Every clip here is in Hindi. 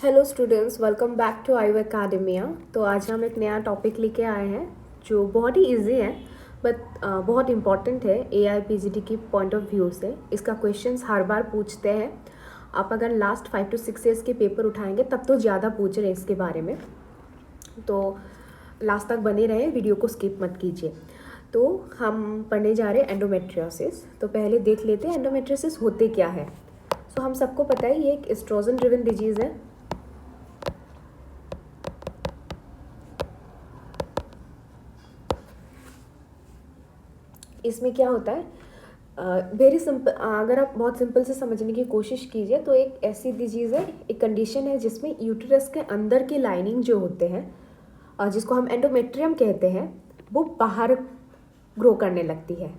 Hello students, welcome back to Aayu academia. तो आज हम एक नया टॉपिक लेके आए हैं जो बहुत ही इजी है बट बहुत इम्पॉर्टेंट है AIPGT की पॉइंट ऑफ व्यू से। इसका क्वेश्चंस हर बार पूछते हैं। आप अगर लास्ट 5 to 6 ईयर्स के पेपर उठाएंगे तब तो ज़्यादा पूछ रहे हैं इसके बारे में, तो लास्ट तक बने रहे, वीडियो को स्किप मत कीजिए। तो हम पढ़ने जा रहे हैं एंडोमेट्रियोसिस। तो पहले देख लेते हैं एंडोमेट्रियोसिस होते क्या है। सो हम सबको पता है ये एक एस्ट्रोजन ड्रिवन डिजीज़ है। इसमें क्या होता है, वेरी सिंपल, अगर आप बहुत सिंपल से समझने की कोशिश कीजिए तो एक ऐसी डिजीज़ है, एक कंडीशन है जिसमें यूटेरस के अंदर की लाइनिंग जो होते हैं, जिसको हम एंडोमेट्रियम कहते हैं, वो बाहर ग्रो करने लगती है।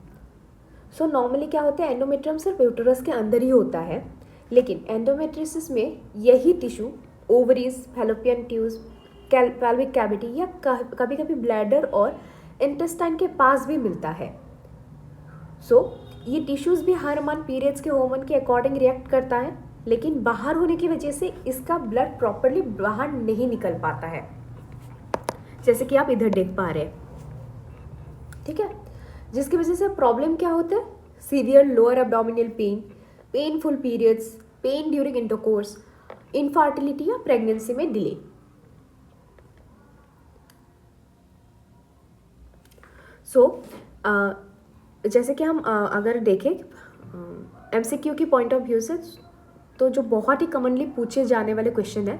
सो नॉर्मली क्या होता है, एंडोमेट्रियम सिर्फ यूटेरस के अंदर ही होता है, लेकिन एंडोमेट्रियोसिस में यही tissue ovaries, fallopian tubes, pelvic cavity या कभी कभी ब्लैडर और इंटेस्टाइन के पास भी मिलता है। ये टिश्यूज़ भी हर मंथ पीरियड्स के हार्मोन के अकॉर्डिंग रिएक्ट करता है, लेकिन बाहर होने की वजह से इसका ब्लड प्रॉपरली बाहर नहीं निकल पाता है, जैसे कि आप इधर देख पा रहे हैं। ठीक है, जिसकी वजह से प्रॉब्लम क्या होता है, severe lower abdominal pain, painful periods, pen during intercourse, infertility या प्रेगनेंसी में डिले। जैसे कि हम अगर देखें MCQ की पॉइंट ऑफ व्यू से, तो जो बहुत ही कॉमनली पूछे जाने वाले क्वेश्चन है,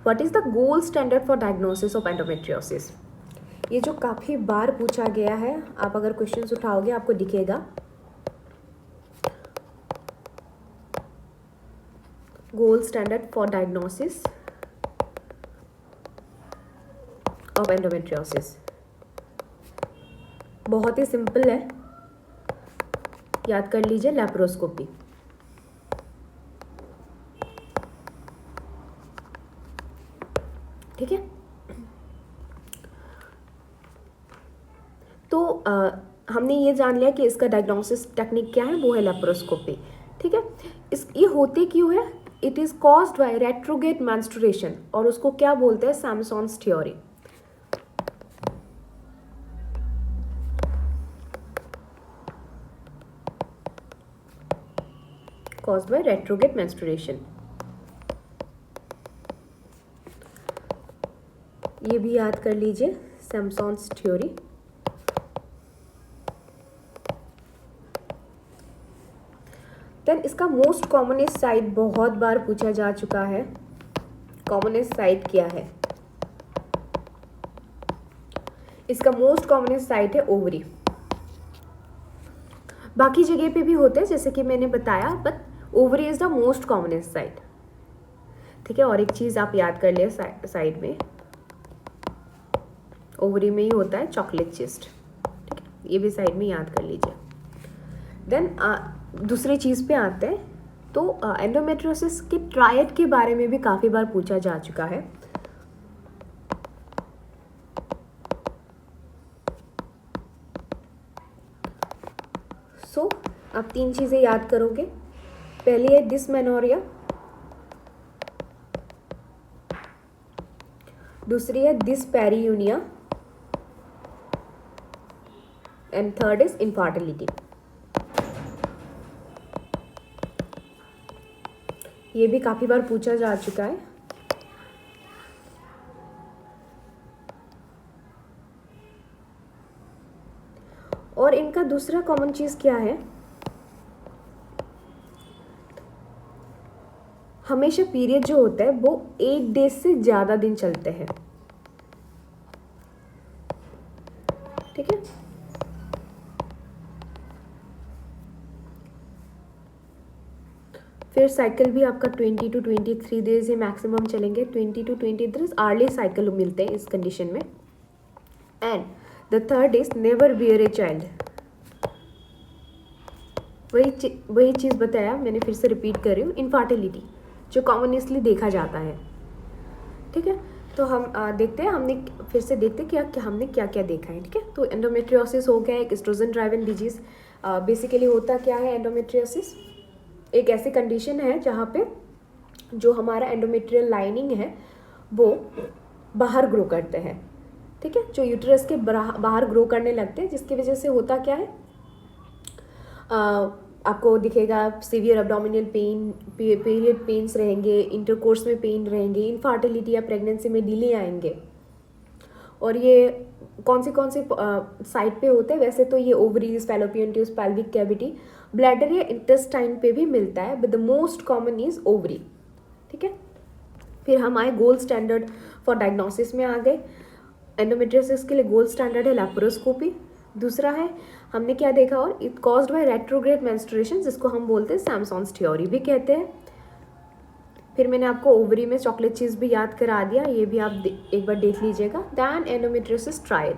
what is the gold standard for diagnosis of endometriosis. ये जो काफ़ी बार पूछा गया है, आप अगर क्वेश्चंस उठाओगे आपको दिखेगा gold standard for diagnosis of endometriosis. बहुत ही सिंपल है, याद कर लीजिए, लैप्रोस्कोपी। ठीक है, तो हमने ये जान लिया कि इसका डायग्नोसिस टेक्निक क्या है, वो है लैप्रोस्कोपी। ठीक है, ये होते क्यों है, it is caused by retrograde menstruation, और उसको क्या बोलते हैं, Sampson's theory. caused by retrograde menstruation। ये भी याद कर लीजिए, सैमसॉन्स थ्योरी। देन इसका मोस्ट कॉमनेस्ट साइट बहुत बार पूछा जा चुका है। कॉमनेस्ट साइट क्या है, इसका मोस्ट कॉमनेस्ट साइट है ओवरी। बाकी जगह पे भी होते हैं जैसे कि मैंने बताया, but ovary is the most commonest site. ठीक है, और एक चीज आप याद कर लिए साइड में, ओवरी में ही होता है चॉकलेट चिस्ट। ठीक है, ये भी साइड में याद कर लीजिए। देन दूसरी चीज पे आते हैं, तो एंडोमेट्रियोसिस के ट्रायड के बारे में भी काफी बार पूछा जा चुका है। आप 3 चीजें याद करोगे। पहली है डिसमेनोरिया, दूसरी है डिस्पैरियूनिया, एंड थर्ड इज इनफर्टिलिटी। ये भी काफी बार पूछा जा चुका है। और इनका दूसरा कॉमन चीज क्या है, हमेशा पीरियड जो होता है वो 8 डेज से ज़्यादा दिन चलते हैं। ठीक है, फिर साइकिल भी आपका 20 to 23 डेज ही मैक्सिमम चलेंगे। 20 to 23 अर्ली साइकिल मिलते हैं इस कंडीशन में। And the third is never bear a child. वही चीज़ बताया मैंने, फिर से रिपीट कर रही हूँ, इनफर्टिलिटी जो कॉमनली देखा जाता है। ठीक है, तो हम देखते हैं, हमने फिर से देखते हैं कि हमने क्या क्या देखा है। ठीक है, तो एंडोमेट्रियोसिस हो गया एक एस्ट्रोजन ड्राइवन डिजीज। बेसिकली होता क्या है, एंडोमेट्रियोसिस एक ऐसी कंडीशन है जहाँ पे जो हमारा एंडोमेट्रियल लाइनिंग है वो बाहर ग्रो करते हैं, ठीक है, जो यूट्रस के बाहर ग्रो करने लगते हैं, जिसकी वजह से होता क्या है, आपको दिखेगा severe abdominal pain, period pains रहेंगे, इंटरकोर्स में पेन रहेंगे, इनफर्टिलिटी या प्रेगनेंसी में डिले आएंगे। और ये कौन सी साइड पे होते हैं, वैसे तो ये ovaries, fallopian tubes, pelvic cavity, bladder या इंटेस्टाइन पे भी मिलता है, but the most common is ovary, ठीक है। फिर हम आए गोल्ड स्टैंडर्ड फॉर डायग्नोसिस में आ गए। एंडोमेट्रियोसिस के लिए गोल्ड स्टैंडर्ड है लैप्रोस्कोपी। दूसरा है, हमने क्या देखा, और it caused by retrograde menstruation, जिसको हम बोलते हैं सैमसॉन्स थ्योरी भी कहते हैं। फिर मैंने आपको ओवरी में चॉकलेट चीज़ भी याद करा दिया, ये भी आप एक बार देख लीजिएगा। दैन एंडोमेट्रियोसिस ट्रायड,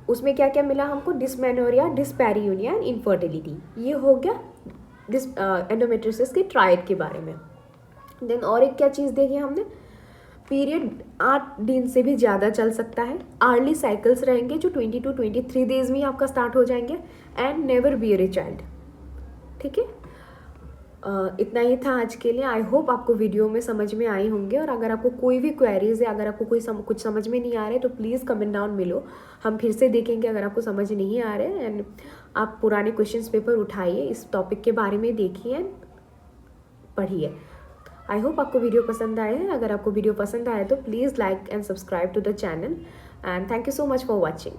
उसमें क्या क्या मिला हमको, डिस्मेनोरिया, डिस्पैरियूनिया एंड इनफर्टिलिटी। ये हो गया एंडोमेट्रियोसिस के ट्रायड के बारे में। देन और एक क्या चीज़ देखी हमने, पीरियड 8 दिन से भी ज़्यादा चल सकता है, अर्ली साइकिल्स रहेंगे जो 20 to 23 डेज में ही आपका स्टार्ट हो जाएंगे, and never bear a child, ठीक है। इतना ही था आज के लिए। आई होप आपको वीडियो में समझ में आई होंगे, और अगर आपको कोई भी क्वेरीज है, अगर आपको कुछ समझ में नहीं आ रहा है तो प्लीज़ कमेंट डाउन मिलो, हम फिर से देखेंगे अगर आपको समझ नहीं आ रहे हैं। एंड आप पुराने क्वेश्चंस पेपर उठाइए, इस टॉपिक के बारे में देखिए, पढ़िए। आई होप आपको वीडियो पसंद आए हैं। अगर आपको वीडियो पसंद आए तो please like and subscribe to the channel, and thank you so much for watching.